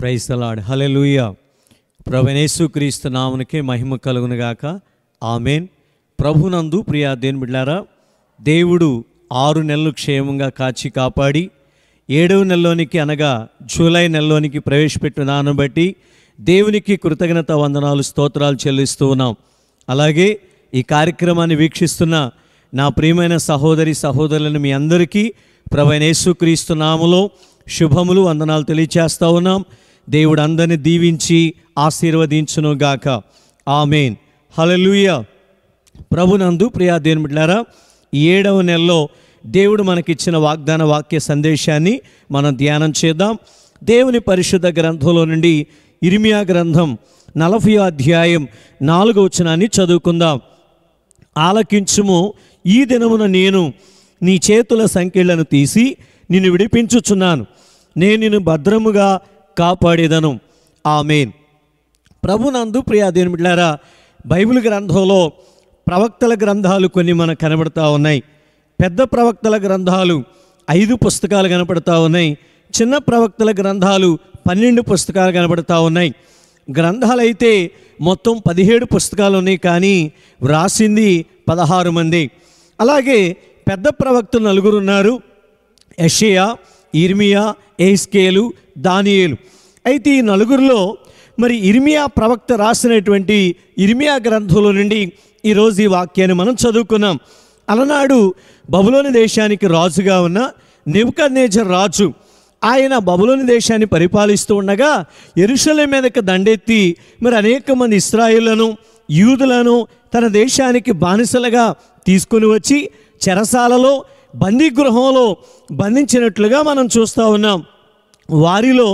Praise the lord. హల్లెలూయా. ప్రభువైన యేసుక్రీస్తు నామమునకే మహిమ కలుగును గాక. ఆమేన్. ప్రభునందు ప్రియ దేవుని బిడ్డలారా, దేవుడు 6 నెలలు క్షేమంగా కాచి కాపాడి 7వ నెలలోనికి అనగా జూలై నెలలోనికి ప్రవేశపెట్టిన దాన్ని బట్టి దేవునికి కృతజ్ఞత వందనాలు స్తోత్రాలు చెల్లిస్తూ ఉన్నాం. అలాగే ఈ కార్యక్రమాన్ని వీక్షిస్తున్న నా ప్రియమైన సహోదరి సహోదరులను మీ అందరికీ ప్రభువైన యేసుక్రీస్తు నామములో శుభములు వందనాలు తెలియచేస్తూ ఉన్నాం. దేవుడు అందరిని దీవించి ఆశీర్వదించును గాక. ఆమేన్. హల్లెలూయా. ప్రభునందు ప్రియా దేవుని బిడ్డలారా, ఈ 7వ నెలలో దేవుడు మనకిచ్చిన వాగ్దాన వాక్య సందేశాన్ని మనం ధ్యానం చేద్దాం. దేవుని పరిశుద్ధ గ్రంథంలో నుండి ఇర్మియా గ్రంథం 40వ అధ్యాయం 4వ వచనాన్ని చదువుకుందాం. ఆలకించుము, ఈ దినమున నేను నీ చేతుల సంకెళ్లను తీసి నిన్ను విడిపించుచున్నాను, నేను నిన్ను భద్రముగా కాపాడేదను. ఆమేన్. ప్రభునందు ప్రియా దేవుని బిడ్డలారా, బైబిల్ గ్రంథంలో ప్రవక్తల గ్రంథాలు కొన్ని మనకు కనబడతా ఉన్నాయి. పెద్ద ప్రవక్తల గ్రంథాలు 5 పుస్తకాలు కనబడతా ఉన్నాయి. చిన్న ప్రవక్తల గ్రంథాలు 12 పుస్తకాలు కనబడతా ఉన్నాయి. గ్రంథాలు అయితే మొత్తం 17 పుస్తకాలు ఉన్నాయి, కానీ వ్రాసింది 16 మంది. అలాగే పెద్ద ప్రవక్తలు 4 ఉన్నారు: యెషయా, ఇర్మియా, యెహెజ్కేలు, దానియేలు. అయితే ఈ 4లో మరి ఇర్మియా ప్రవక్త రాసినటువంటి ఇర్మియా గ్రంథంలో నుండి ఈరోజు ఈ వాక్యాన్ని మనం చదువుకున్నాం. అలనాడు బబులోను దేశానికి రాజుగా ఉన్న నెబుకద్నెజర్ రాజు, ఆయన బబులోను దేశాన్ని పరిపాలిస్తూ ఉండగా యెరూషలేము మీదకి దండెత్తి మరి అనేక మంది ఇశ్రాయేలులను యూదులను తన దేశానికి బానిసలుగా తీసుకొని వచ్చి చెరసాలలో బందీగృహంలో బంధించినట్లుగా మనం చూస్తూ ఉన్నాం. వారిలో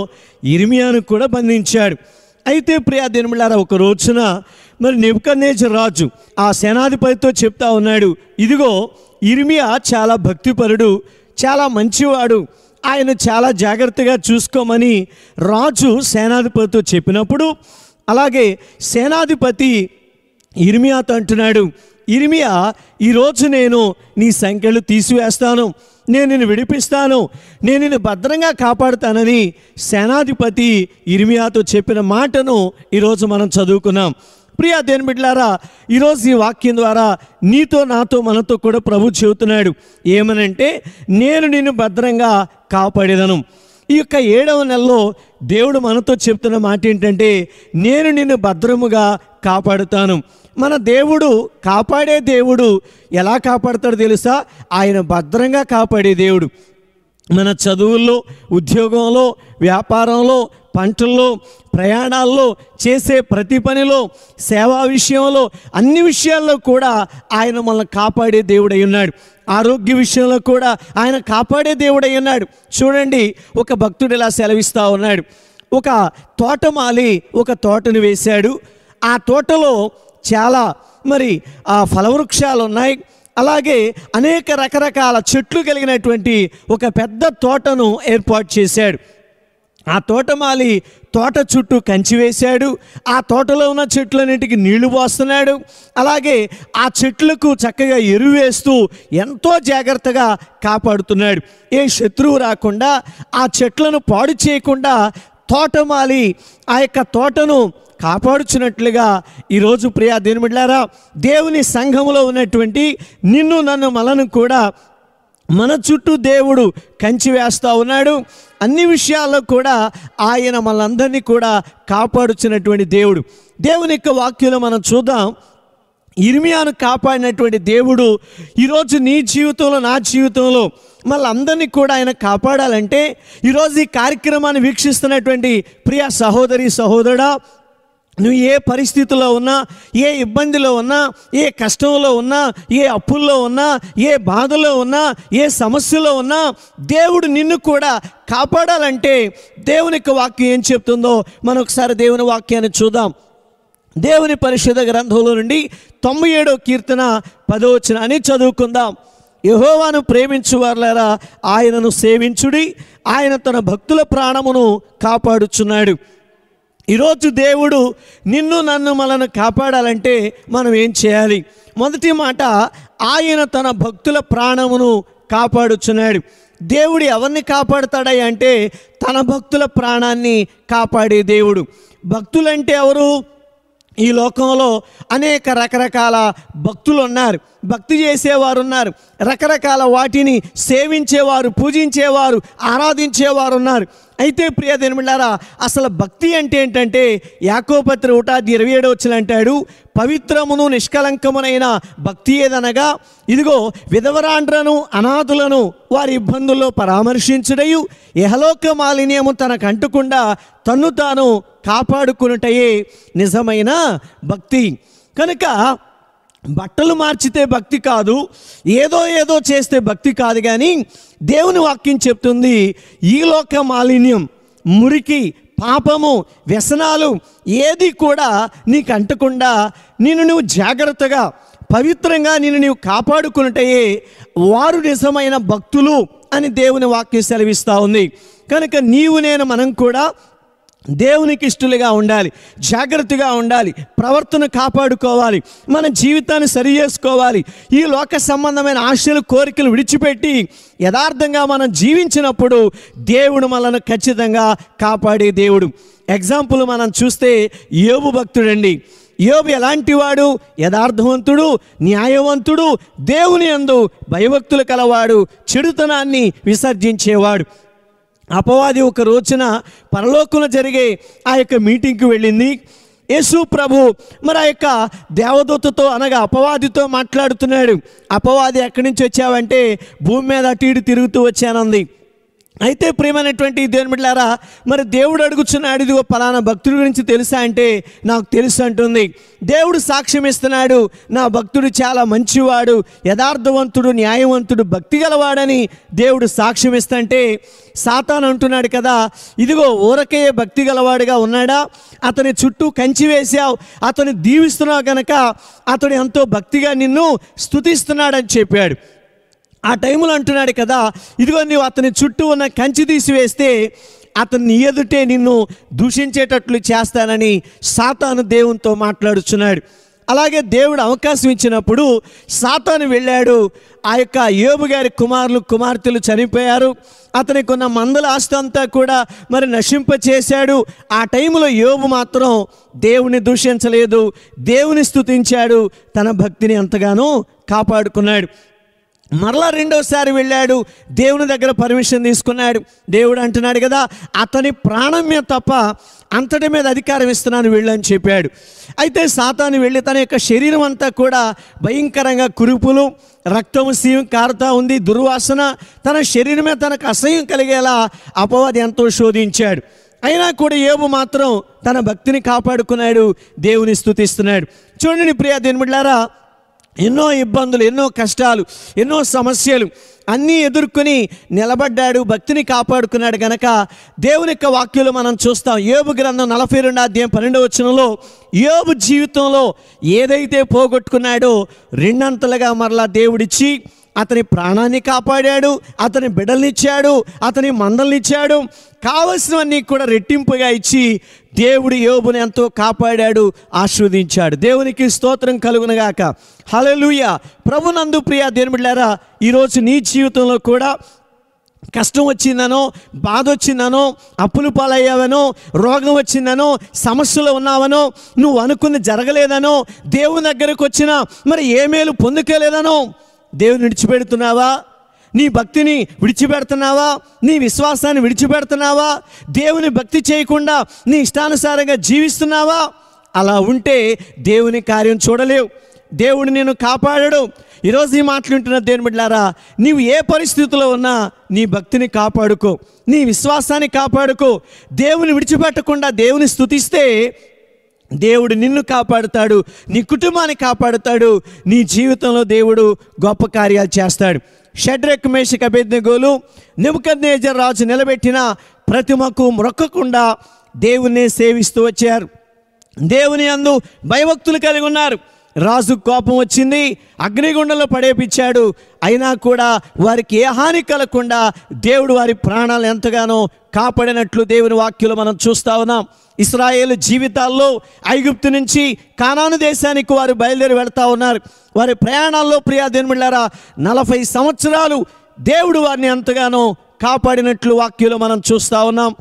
ఇర్మియాను కూడా బంధించాడు. అయితే ప్రియా దేవుని బిడ్డలారా, ఒక రోజున మరి నెబుకద్నెజర్ రాజు ఆ సేనాధిపతితో చెప్తా ఉన్నాడు, ఇదిగో ఇర్మియా చాలా భక్తిపరుడు, చాలా మంచివాడు, ఆయన చాలా జాగ్రత్తగా చూసుకోమని రాజు సేనాధిపతితో చెప్పినప్పుడు, అలాగే సేనాధిపతి ఇర్మియాతో అంటున్నాడు, ఇర్మియా, ఈరోజు నేను నీ సంకెళ్ళు తీసివేస్తాను, నేను నిన్ను విడిపిస్తాను, నేను నిన్ను భద్రంగా కాపాడుతానని సేనాధిపతి ఇర్మియాతో చెప్పిన మాటను ఈరోజు మనం చదువుకున్నాం. ప్రియా దేవుని బిడ్డలారా, ఈరోజు ఈ వాక్యం ద్వారా నీతో నాతో మనతో కూడా ప్రభు చెబుతున్నాడు. ఏమనంటే, నేను నిన్ను భద్రంగా కాపాడేదను. ఈ యొక్క 7వ నెలలో దేవుడు మనతో చెప్తున్న మాట ఏంటంటే, నేను నిన్ను భద్రముగా కాపాడుతాను. మన దేవుడు కాపాడే దేవుడు. ఎలా కాపాడుతాడో తెలుసా? ఆయన భద్రంగా కాపాడే దేవుడు. మన చదువుల్లో, ఉద్యోగంలో, వ్యాపారంలో, పంటల్లో, ప్రయాణాల్లో, చేసే ప్రతి పనిలో, సేవా విషయంలో, అన్ని విషయాల్లో కూడా ఆయన మనల్ని కాపాడే దేవుడై ఉన్నాడు. ఆరోగ్య విషయంలో కూడా ఆయన కాపాడే దేవుడై ఉన్నాడు. చూడండి, ఒక భక్తుడు ఇలా సెలవిస్తూ ఉన్నాడు. ఒక తోటమాలి ఒక తోటను వేశాడు. ఆ తోటలో చాలా మరి ఫలవృక్షాలు ఉన్నాయి. అలాగే అనేక రకరకాల చెట్లు కలిగినటువంటి ఒక పెద్ద తోటను ఏర్పాటు చేశాడు. ఆ తోటమాలి తోట చుట్టూ కంచి వేశాడు. ఆ తోటలో ఉన్న చెట్లన్నింటికి నీళ్లు పోస్తున్నాడు. అలాగే ఆ చెట్లకు చక్కగా ఎరువు వేస్తూ ఎంతో జాగ్రత్తగా కాపాడుతున్నాడు. ఏ శత్రువు రాకుండా, ఆ చెట్లను పాడు చేయకుండా తోటమాలి ఆ యొక్క తోటను కాపాడుచున్నట్లుగా ఈరోజు ప్రియా దేవుని బిడ్డలారా, దేవుని సంఘములో ఉన్నటువంటి నిన్ను నన్ను మనను కూడా మన చుట్టూ దేవుడు కంచి వేస్తూ ఉన్నాడు. అన్ని విషయాల్లో కూడా ఆయన మనందరినీ కూడా కాపాడుచున్నటువంటి దేవుడు. దేవుని యొక్క వాక్యంలో మనం చూద్దాం. ఇర్మియాను కాపాడినటువంటి దేవుడు ఈరోజు నీ జీవితంలో, నా జీవితంలో మళ్ళందరినీ కూడా ఆయన కాపాడాలంటే, ఈరోజు ఈ కార్యక్రమాన్ని వీక్షిస్తున్నటువంటి ప్రియ సహోదరి సహోదరుడా, నువ్వు ఏ పరిస్థితుల్లో ఉన్నా, ఏ ఇబ్బందిలో ఉన్నా, ఏ కష్టంలో ఉన్నా, ఏ అప్పుల్లో ఉన్నా, ఏ బాధలో ఉన్నా, ఏ సమస్యలో ఉన్నా, దేవుడు నిన్ను కూడా కాపాడాలంటే దేవుని యొక్క వాక్యం ఏం చెప్తుందో మనం ఒకసారి దేవుని వాక్యాన్ని చూద్దాం. దేవుని పరిశుద్ధ గ్రంథంలో నుండి 97వ కీర్తన 10వ వచనాన్ని చదువుకుందాం. యెహోవాను ప్రేమించువారులారా, ఆయనను సేవించుడి, ఆయన తన భక్తుల ప్రాణమును కాపాడుచున్నాడు. ఈరోజు దేవుడు నిన్ను నన్ను మనను కాపాడాలంటే మనం ఏం చేయాలి? మొదటి మాట, ఆయన తన భక్తుల ప్రాణమును కాపాడుచున్నాడు. దేవుడు ఎవరిని కాపాడుతాడా అంటే తన భక్తుల ప్రాణాన్ని కాపాడే దేవుడు. భక్తులంటే ఎవరు? ఈ లోకంలో అనేక రకరకాల భక్తులు ఉన్నారు, భక్తి చేసేవారు ఉన్నారు, రకరకాల వాటిని సేవించేవారు, పూజించేవారు, ఆరాధించేవారు ఉన్నారు. అయితే ప్రియ దేవులారా, అసలు భక్తి అంటే ఏంటంటే యాకోబు పత్రిక 1:27 అంటాడు, పవిత్రమును నిష్కలంకమునైన భక్తి ఏదనగా ఇదిగో విధవరాండ్రను అనాథులను వారి ఇబ్బందుల్లో పరామర్శించుటయు ఇహలోక మాలిన్యము తనకు అంటకుండా తన్ను తాను కాపాడుకునుటయే నిజమైన భక్తి. కనుక బట్టలు మార్చితే భక్తి కాదు, ఏదో చేస్తే భక్తి కాదు. కానీ దేవుని వాక్యం చెప్తుంది, ఈ లోక మాలిన్యం, మురికి, పాపము, వ్యసనాలు ఏది కూడా నీకు అంటకుండా నువ్వు జాగ్రత్తగా పవిత్రంగా నీవు కాపాడుకున్నట్టయే వారు నిజమైన భక్తులు అని దేవుని వాక్యం సెలవిస్తూ ఉంది. కనుక మనం కూడా దేవునికి ఇష్టలుగా ఉండాలి, జాగ్రత్తగా ఉండాలి, ప్రవర్తన కాపాడుకోవాలి, మన జీవితాన్ని సరి చేసుకోవాలి. ఈ లోక సంబంధమైన ఆశలు, కోరికలు విడిచిపెట్టి యథార్థంగా మనం జీవించినప్పుడు దేవుడు మనల్ని ఖచ్చితంగా కాపాడే దేవుడు. ఎగ్జాంపుల్ మనం చూస్తే యోబు భక్తుడండి. యోబు ఎలాంటి వాడు? యథార్థవంతుడు, న్యాయవంతుడు, దేవుని యందు భయభక్తులు కలవాడు, చెడుతనాన్ని విసర్జించేవాడు. అపవాది ఒక రోజున పరలోకంలో జరిగే ఆ యొక్క మీటింగ్కి వెళ్ళింది. యేసు ప్రభు మరి ఆ యొక్క దేవదూతతో అనగా అపవాదితో మాట్లాడుతున్నాడు. అపవాది ఎక్కడి నుంచి వచ్చావంటే భూమి మీద అటు ఇటు తిరుగుతూ వచ్చానంది. అయితే ప్రియమైనటువంటి దేవుని బిడ్డలారా, మరి దేవుడు అడుగుచున్నాడు, ఇదిగో పలానా భక్తుడి గురించి తెలుసా అంటే నాకు తెలుసు అంటుంది. దేవుడు సాక్ష్యం ఇస్తున్నాడు, నా భక్తుడు చాలా మంచివాడు, యథార్థవంతుడు, న్యాయవంతుడు, భక్తి గలవాడని దేవుడు సాక్ష్యం ఇస్తుంటే సాతాను అంటున్నాడు కదా, ఇదిగో ఊరకే భక్తి గలవాడుగా ఉన్నాడా, అతని చుట్టూ కంచి వేశావు, అతను దీవిస్తున్నావు కనుక అతడు ఎంతో భక్తిగా నిన్ను స్తుతిస్తున్నాడని చెప్పాడు. ఆ టైంలో అంటున్నాడు కదా, ఇదిగో నువ్వు అతని చుట్టూ ఉన్న కంచి తీసివేస్తే అతన్ని ఎదుటే నిన్ను దూషించేటట్లు చేస్తానని సాతాను దేవునితో మాట్లాడుచున్నాడు. అలాగే దేవుడు అవకాశం ఇచ్చినప్పుడు సాతాను వెళ్ళాడు. ఆ యొక్క యోబు గారి కుమార్తెలు చనిపోయారు. అతనికి ఉన్న మందల ఆస్తి అంతా కూడా మరి నశింపచేశాడు. ఆ టైంలో యోబు మాత్రం దేవుని దూషించలేదు, దేవుని స్తుతించాడు, తన భక్తిని ఎంతగానో కాపాడుకున్నాడు. మరలా రెండోసారి వెళ్ళాడు, దేవుని దగ్గర పర్మిషన్ తీసుకున్నాడు. దేవుడు అంటున్నాడు కదా, అతని ప్రాణం మీద తప్ప అంతటి మీద అధికారం ఇస్తున్నాను వెళ్ళని చెప్పాడు. అయితే సాతాను వెళ్ళి తన యొక్క శరీరం అంతా కూడా భయంకరంగా కురుపులు, రక్తము సీము కారుతా ఉంది, దుర్వాసన, తన శరీరమే తనకు అసహ్యం కలిగేలా అపవాది ఎంతో శోధించాడు. అయినా కూడా యోబు మాత్రం తన భక్తిని కాపాడుకున్నాడు, దేవుని స్తుతిస్తున్నాడు. చూడండి ప్రియ దేవుని బిడ్డలారా, ఎన్నో ఇబ్బందులు, ఎన్నో కష్టాలు, ఎన్నో సమస్యలు అన్నీ ఎదుర్కొని నిలబడ్డాడు, భక్తిని కాపాడుకున్నాడు. కనుక దేవుని యొక్క వాక్యంలో మనం చూస్తాం. యోబు గ్రంథం 42:12 యోబు జీవితంలో ఏదైతే పోగొట్టుకున్నాడో రెండంతలుగా మరలా దేవుడిచ్చి అతని ప్రాణాన్ని కాపాడాడు, అతని బిడ్డలనిచ్చాడు, అతని మందలనిచ్చాడు, కావలసినవన్నీ కూడా రెట్టింపుగా ఇచ్చి దేవుడు యోబుని ఎంతో కాపాడాడు, ఆశీర్వదించాడు. దేవునికి స్తోత్రం కలుగునగాక. హల్లెలూయా. ప్రభునందు ప్రియ దేవుని బిడ్డలారా, ఈరోజు నీ జీవితంలో కూడా కష్టం వచ్చిందనో, బాధ వచ్చిందనో, అప్పులు పాలయ్యావనో, రోగం వచ్చిందనో, సమస్యలు ఉన్నావనో, నువ్వు అనుకుని జరగలేదనో, దేవుని దగ్గరకు వచ్చినా మరి ఏ మేలు పొందుకోలేదనో దేవుని విడిచిపెడుతున్నావా? నీ భక్తిని విడిచిపెడుతున్నావా? నీ విశ్వాసాన్ని విడిచిపెడుతున్నావా? దేవుని భక్తి చేయకుండా నీ ఇష్టానుసారంగా జీవిస్తున్నావా? అలా ఉంటే దేవుని కార్యం చూడలేవు, దేవుడు నిన్ను కాపాడడు. ఈరోజు ఈ మాట్లాడుతున్న దేవుని బిడ్డలారా, నీవు ఏ పరిస్థితిలో ఉన్నా నీ భక్తిని కాపాడుకో, నీ విశ్వాసాన్ని కాపాడుకో. దేవుని విడిచిపెట్టకుండా దేవుని స్తుతిస్తే దేవుడు నిన్ను కాపాడుతాడు, నీ కుటుంబాన్ని కాపాడుతాడు, నీ జీవితంలో దేవుడు గొప్ప కార్యాలు చేస్తాడు. షడ్రక్ మేషక్ అబేద్నెగోలు నెబుకద్నెజర్ రాజు నిలబెట్టిన ప్రతిమకు మొక్కకుండా దేవుణ్ణి సేవిస్తూ వచ్చారు. దేవుని యందు భయభక్తులు కలిగి ఉన్నారు. రాజు కోపం వచ్చింది, అగ్నిగుండంలో పడేపించాడు. అయినా కూడా వారికి ఏ హాని కలగకుండా దేవుడు వారి ప్రాణాలు ఎంతగానో కాపాడినట్లు దేవుని వాక్యంలో మనం చూస్తూ ఉన్నాం. ఇశ్రాయేలు జీవితాల్లో ఐగుప్తు నుంచి కానాను దేశానికి వారు బయలుదేరి వెళ్తూ ఉన్నారు. వారి ప్రయాణాల్లో ప్రియా దేవుని బిడ్డలారా 40 సంవత్సరాలు దేవుడు వారిని ఎంతగానో కాపాడినట్లు వాక్యంలో మనం చూస్తూ ఉన్నాం.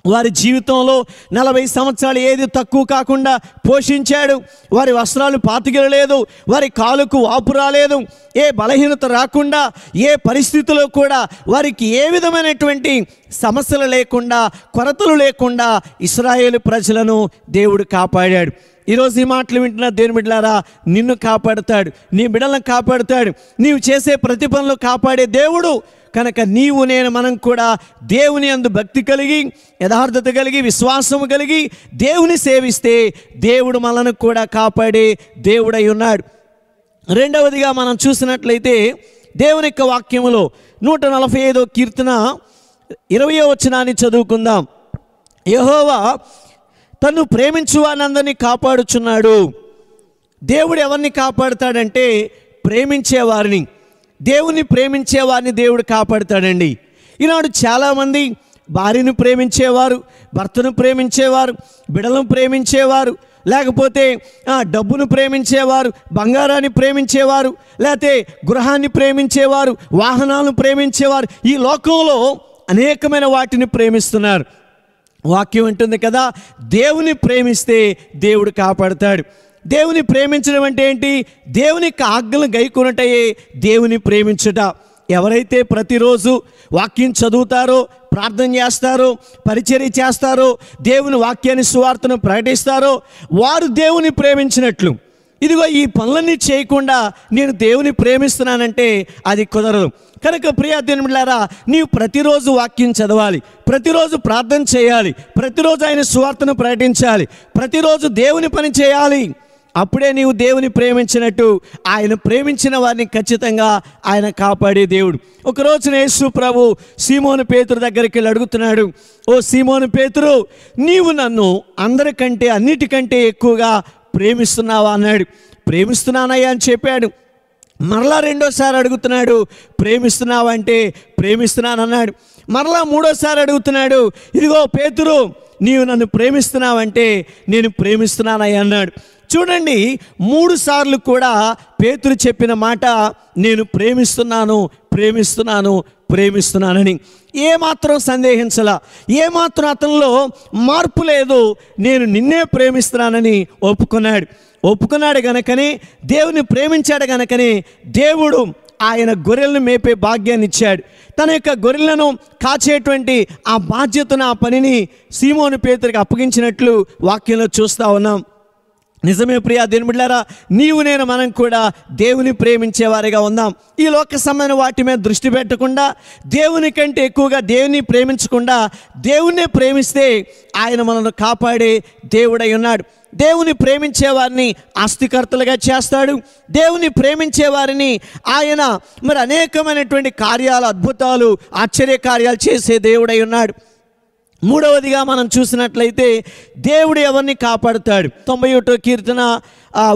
వారి జీవితంలో 40 సంవత్సరాలు ఏది తక్కువ కాకుండా పోషించాడు. వారి వస్త్రాలు పాతికిలలేదు, వారి కాలుకు వాపు రాలేదు, ఏ బలహీనత రాకుండా, ఏ పరిస్థితిలో కూడా వారికి ఏ విధమైనటువంటి సమస్యలు లేకుండా, కొరతలు లేకుండా ఇశ్రాయేలు ప్రజలను దేవుడు కాపాడాడు. ఈరోజు ఈ మాటలు వింటున్న దేవుని బిడ్డలారా, నిన్ను కాపాడుతాడు, నీ బిడ్డలను కాపాడుతాడు, నీవు చేసే ప్రతి పనులు కాపాడే దేవుడు కనుక నీవు నేను మనం కూడా దేవుని యందు భక్తి కలిగి, యథార్థత కలిగి, విశ్వాసము కలిగి దేవుని సేవిస్తే దేవుడు మనల్ని కూడా కాపాడే దేవుడై ఉన్నాడు. రెండవదిగా మనం చూసినట్లయితే దేవుని యొక్క వాక్యములో 145వ కీర్తన 20వ వచనాన్ని చదువుకుందాం. యెహోవా తన్ను ప్రేమించు వారందరినీ కాపాడుచున్నాడు. దేవుడు ఎవరిని కాపాడుతాడంటే ప్రేమించేవారిని, దేవుని ప్రేమించేవారిని దేవుడు కాపాడుతాడండి. ఈనాడు చాలామంది భార్యను ప్రేమించేవారు, భర్తను ప్రేమించేవారు, బిడ్డలను ప్రేమించేవారు, లేకపోతే డబ్బును ప్రేమించేవారు, బంగారాన్ని ప్రేమించేవారు, లేకపోతే గృహాన్ని ప్రేమించేవారు, వాహనాలను ప్రేమించేవారు, ఈ లోకంలో అనేకమైన వాటిని ప్రేమిస్తున్నారు. వాక్యం ఉంటుంది కదా, దేవుని ప్రేమిస్తే దేవుడు కాపాడుతాడు. దేవుని ప్రేమించడం అంటే ఏంటి? దేవుని ఆజ్ఞలను గైకొనుటయే దేవుని ప్రేమించుట. ఎవరైతే ప్రతిరోజు వాక్యం చదువుతారో, ప్రార్థన చేస్తారో, పరిచర్య చేస్తారో, దేవుని వాక్యాన్ని సువార్తను ప్రకటిస్తారో వారు దేవుని ప్రేమించినట్లు. ఇదిగో ఈ పనులన్నీ చేయకుండా నేను దేవుని ప్రేమిస్తున్నానంటే అది కుదరదు. కనుక ప్రియా దేవుని బిడ్డలారా, నీవు ప్రతిరోజు వాక్యం చదవాలి, ప్రతిరోజు ప్రార్థన చేయాలి, ప్రతిరోజు ఆయన సువార్తను ప్రకటించాలి, ప్రతిరోజు దేవుని పని చేయాలి. అప్పుడే నీవు దేవుని ప్రేమించినట్టు. ఆయన ప్రేమించిన వారిని ఖచ్చితంగా ఆయన కాపాడే దేవుడు. ఒకరోజు యేసు ప్రభు సీమోను పేతురు దగ్గరికి వెళ్ళి అడుగుతున్నాడు, ఓ సీమోను పేతురు, నీవు నన్ను అందరికంటే అన్నిటికంటే ఎక్కువగా ప్రేమిస్తున్నావా అన్నాడు. ప్రేమిస్తున్నానయ్యా అని చెప్పాడు. మరలా రెండోసారి అడుగుతున్నాడు, ప్రేమిస్తున్నావా అంటే ప్రేమిస్తున్నానన్నాడు. మరలా మూడోసారి అడుగుతున్నాడు, ఇదిగో పేతురు, నీవు నన్ను ప్రేమిస్తున్నావంటే నేను ప్రేమిస్తున్నానయ్యా అన్నాడు. చూడండి, 3 సార్లు కూడా పేతురు చెప్పిన మాట నేను ప్రేమిస్తున్నాను, ప్రేమిస్తున్నాను, ప్రేమిస్తున్నానని. ఏమాత్రం సందేహించలా, ఏమాత్రం అతనిలో మార్పు లేదు. నేను నిన్నే ప్రేమిస్తున్నానని ఒప్పుకున్నాడు గనకనే, దేవుని ప్రేమించాడు గనకనే దేవుడు ఆయన గొర్రెలను మేపే భాగ్యాన్ని ఇచ్చాడు. తన యొక్క గొర్రెలను కాచేటువంటి ఆ బాధ్యతను, ఆ పనిని సీమోను పేతురుకి అప్పగించినట్లు వాక్యంలో చూస్తూ ఉన్నాం. నిజమే ప్రియా దేవుని బిడ్డలారా, నీవు నేను మనం కూడా దేవుని ప్రేమించేవారిగా ఉందాం. ఈ లోక సంబంధమైన వాటి మీద దృష్టి పెట్టకుండా, దేవుని కంటే ఎక్కువగా దేవుని ప్రేమించకుండా దేవుణ్ణే ప్రేమిస్తే ఆయన మనల్ని కాపాడే దేవుడై ఉన్నాడు. దేవుని ప్రేమించే వారిని ఆస్తికర్తలుగా చేస్తాడు. దేవుని ప్రేమించే వారిని ఆయన మరి అనేకమైనటువంటి కార్యాలు, అద్భుతాలు, ఆశ్చర్య కార్యాలు చేసే దేవుడై ఉన్నాడు. మూడవదిగా మనం చూసినట్లయితే దేవుడు ఎవరిని కాపాడుతాడు. 91వ కీర్తన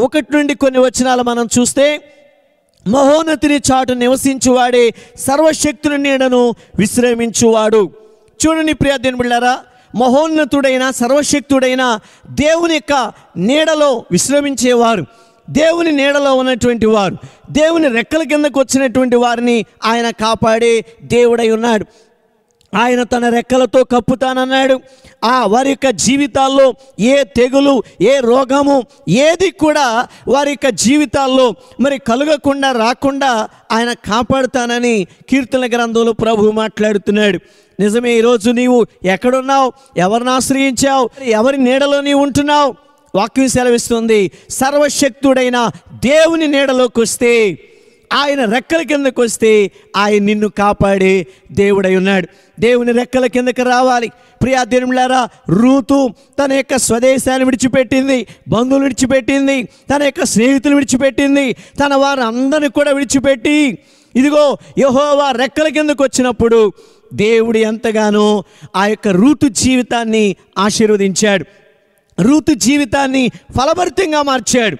1 నుండి కొన్ని వచనాలు మనం చూస్తే, మహోన్నతిని చాటు నివసించువాడే సర్వశక్తుని నీడను విశ్రమించువాడు. చూడండి ప్రియా దేవుని బిడ్డలారా, మహోన్నతుడైన సర్వశక్తుడైన దేవుని యొక్క నీడలో విశ్రమించేవారు, దేవుని నీడలో ఉన్నటువంటి వారు, దేవుని రెక్కల కిందకు వచ్చినటువంటి వారిని ఆయన కాపాడే దేవుడై ఉన్నాడు. ఆయన తన రెక్కలతో కప్పుతానన్నాడు. వారి యొక్క జీవితాల్లో ఏ తెగులు, ఏ రోగము, ఏది కూడా వారి యొక్క జీవితాల్లో మరి కలుగకుండా రాకుండా ఆయన కాపాడుతానని కీర్తన గ్రంథంలో ప్రభువు మాట్లాడుతున్నాడు. నిజమే, ఈరోజు నీవు ఎక్కడున్నావు? ఎవరిని ఆశ్రయించావు? ఎవరి నీడలో నీవు ఉంటున్నావు? వాక్యం సెలవిస్తుంది, సర్వశక్తుడైన దేవుని నీడలోకి వస్తే, ఆయన రెక్కల కిందకు వస్తే ఆయన నిన్ను కాపాడే దేవుడై ఉన్నాడు. దేవుని రెక్కల కిందకి రావాలి. ప్రియా దేవులారా, రూతు తన యొక్క స్వదేశాన్ని విడిచిపెట్టింది, బంధువులు విడిచిపెట్టింది, తన యొక్క స్నేహితులు విడిచిపెట్టింది, తన వారు అందరిని కూడా విడిచిపెట్టి ఇదిగో యెహోవా రెక్కల కిందకు వచ్చినప్పుడు దేవుడు ఎంతగానో ఆ యొక్క రూతు జీవితాన్ని ఆశీర్వదించాడు, రూతు జీవితాన్ని ఫలభరితంగా మార్చాడు.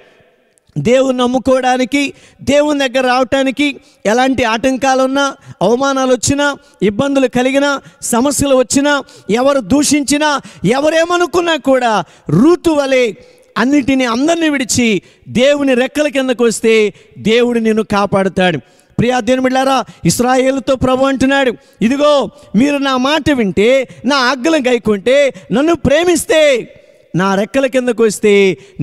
దేవుని నమ్ముకోవడానికి, దేవుని దగ్గర రావటానికి ఎలాంటి ఆటంకాలు ఉన్నా, అవమానాలు వచ్చినా, ఇబ్బందులు కలిగినా, సమస్యలు వచ్చినా, ఎవరు దూషించినా, ఎవరేమనుకున్నా కూడా రూతు వలె అందరినీ విడిచి దేవుని రెక్కల కిందకు వస్తే దేవుడు నిన్ను కాపాడుతాడు. ప్రియా దేవుని బిడ్డలారా, ఇశ్రాయేలుతో ప్రభు అంటున్నాడు, ఇదిగో మీరు నా మాట వింటే, నా ఆజ్ఞలను గైకుంటే, నన్ను ప్రేమిస్తే, నా రెక్కల కిందకు వస్తే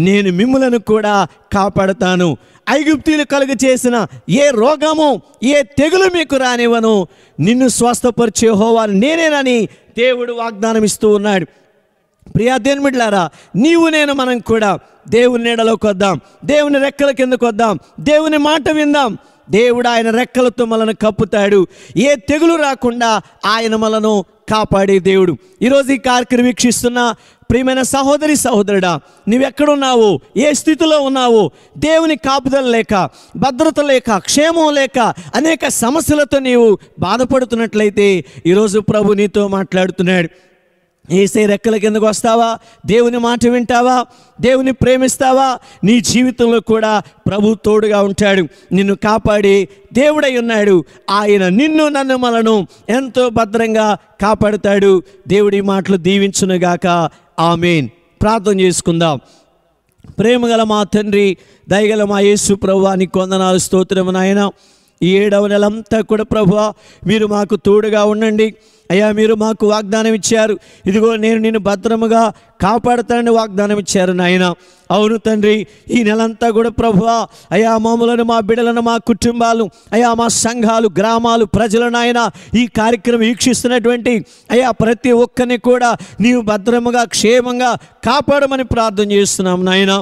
నేను మిమ్ములను కూడా కాపాడుతాను. ఐగుప్తీయులు కలుగ చేసిన ఏ రోగము, ఏ తెగులు మీకు రానివ్వను. నిన్ను స్వస్థపరిచే యెహోవా నేనేనని దేవుడు వాగ్దానం ఇస్తూ ఉన్నాడు. ప్రియా దేవుని బిడ్డలారా, నీవు నేను మనం కూడా దేవుని నీడలోకి వద్దాం, దేవుని రెక్కల కిందకు వద్దాం, దేవుని మాట విందాం. దేవుడు ఆయన రెక్కలతో మనను కప్పుతాడు. ఏ తెగులు రాకుండా ఆయన మనను కాపాడే దేవుడు. ఈరోజు ఈ కార్యక్రమం వీక్షిస్తున్న ప్రియమైన సహోదరి సహోదరుడా, నీవెక్కడున్నావు, ఏ స్థితిలో ఉన్నావు, దేవుని కాపుదల లేక, భద్రత లేక, క్షేమం లేక అనేక సమస్యలతో నీవు బాధపడుతున్నట్లయితే ఈరోజు ప్రభు నీతో మాట్లాడుతున్నాడు. యేసే రెక్కల కిందకు వస్తావా? దేవుని మాట వింటావా? దేవుని ప్రేమిస్తావా? నీ జీవితంలో కూడా ప్రభు తోడుగా ఉంటాడు, నిన్ను కాపాడి దేవుడై ఉన్నాడు. ఆయన నిన్ను నన్ను మనను ఎంతో భద్రంగా కాపాడుతాడు. దేవుడి మాటలు దీవించునుగాక. ఆమేన్. ప్రార్థన చేసుకుందాం. ప్రేమగల మా తండ్రి, దయగల మా యేసు ప్రభువా, నీకు వందనాలు, స్తోత్రము నాయన. ఈ 7వ నెలంతా కూడా ప్రభువా మీరు మాకు తోడుగా ఉండండి అయ్యా. మీరు మాకు వాగ్దానం ఇచ్చారు, ఇదిగో నేను నిన్ను భద్రముగా కాపాడుతానని వాగ్దానం ఇచ్చారు నాయన. అవును తండ్రి, ఈ నెలంతా కూడా ప్రభువా అయ్యా మమ్మలను, మా బిడ్డలను, మా కుటుంబాలు, అయ్యా మా సంఘాలు, గ్రామాలు, ప్రజలను నాయన, ఈ కార్యక్రమం వీక్షిస్తున్నటువంటి అయ్యా ప్రతి ఒక్కరిని కూడా నీవు భద్రముగా క్షేమంగా కాపాడమని ప్రార్థన చేస్తున్నాం నాయన.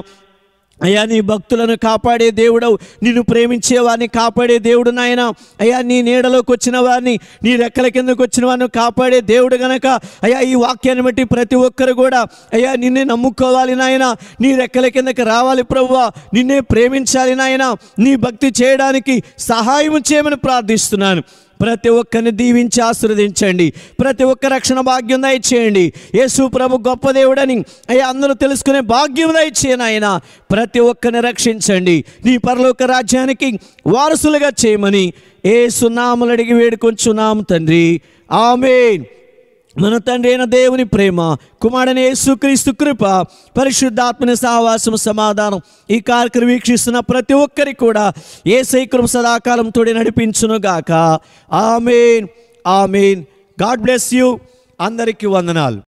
అయ్యా నీ భక్తులను కాపాడే దేవుడవు, నిన్ను ప్రేమించే వారిని కాపాడే దేవుడు నాయన. అయ్యా నీ నీడలోకి వచ్చిన వారిని, నీ రెక్కల కిందకు వచ్చిన వారిని కాపాడే దేవుడు గనక అయ్యా ఈ వాక్యాన్ని బట్టి ప్రతి ఒక్కరు కూడా అయ్యా నిన్నే నమ్ముకోవాలి నాయన. నీ రెక్కల కిందకి రావాలి ప్రభువా, నిన్నే ప్రేమించాలి నాయన. నీ భక్తి చేయడానికి సహాయం చేయమని ప్రార్థిస్తున్నాను. ప్రతి ఒక్కరిని దీవించి ఆశీర్వదించండి. ప్రతి ఒక్క రక్షణ భాగ్యం దయచేయండి. యేసు ప్రభు గొప్ప దేవుడని అయ్యా అందరూ తెలుసుకునే భాగ్యం దయచేయను ఆయన. ప్రతి ఒక్కరిని రక్షించండి, నీ పరలోక రాజ్యానికి వారసులుగా చేయమని యేసు నామములో అడిగి వేడుకొంచున్నాము తండ్రి. ఆమేన్. మన తండ్రి అయిన దేవుని ప్రేమ, కుమారుడైన యేసుక్రీస్తు కృప, పరిశుద్ధాత్మని సహవాసం, సమాధానం ఈ కార్యక్రమం వీక్షిస్తున్న ప్రతి ఒక్కరికి కూడా యేసయ్య కృప సదాకాలం తోడి నడిపించునుగాక. ఆమేన్. ఆమేన్. God bless you. అందరికీ వందనాలు.